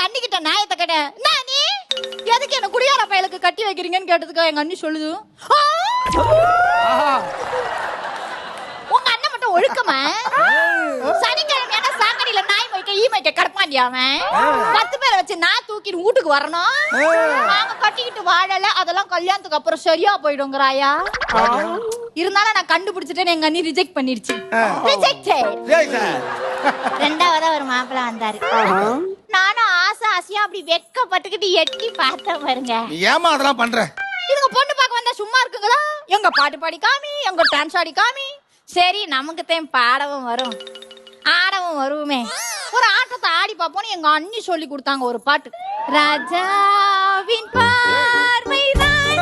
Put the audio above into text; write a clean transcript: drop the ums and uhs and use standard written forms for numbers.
அண்ணிக்கிட்ட நியாயத்தை கேட்டேன். நீ எதுக்கு என்ன குடியார பயலுக்கு கட்டி வைக்கிறீங்கன்னு கேட்டதுக்கு எங்க அண்ணி சொல்லுது, உங்க அண்ணன் மட்டும் ஒழுக்கமா சனிக்கிழமையான சாக்கடையில நாய் மொய்க்க ஈ மொய்க்க கடப்பாண்டியா அவன் 10 பேரை வச்சு நான் தூக்கிட்டு வீட்டுக்கு வரணும். நாங்க கட்டிக்கிட்டு வாழல, அதெல்லாம் கல்யாணத்துக்கு அப்புறம் சரியா போயிடுங்கிறாயா. இருந்தாலும் நான் கண்டுபிடிச்சிட்டேன்னு எங்க அண்ணி ரிஜெக்ட் பண்ணிருச்சு. ரெண்டாவதா ஒரு மாப்பிள்ள வந்தாரு. நானும் ஆசையா அப்படி வெக்கப்பட்டுக்கிட்டு எட்டி பார்த்தேன் பாருங்க. ஏமா அதெல்லாம் பண்ற? இதுங்க பொண்ணு பார்க்க வந்தா சும்மா இருக்குங்களா? எங்க பாட்டு பாடி காமி, எங்க டான்ஸ் ஆடி காமி. சரி நமக்கு தான் பாடவும் வரும் ஆடவும் வருவோமே, ஒரு ஆட்டத்தை ஆடி பார்ப்போம்னு எங்க அண்ணி சொல்லி கொடுத்தாங்க ஒரு பாட்டு. ராஜாவின் பார்வைதான்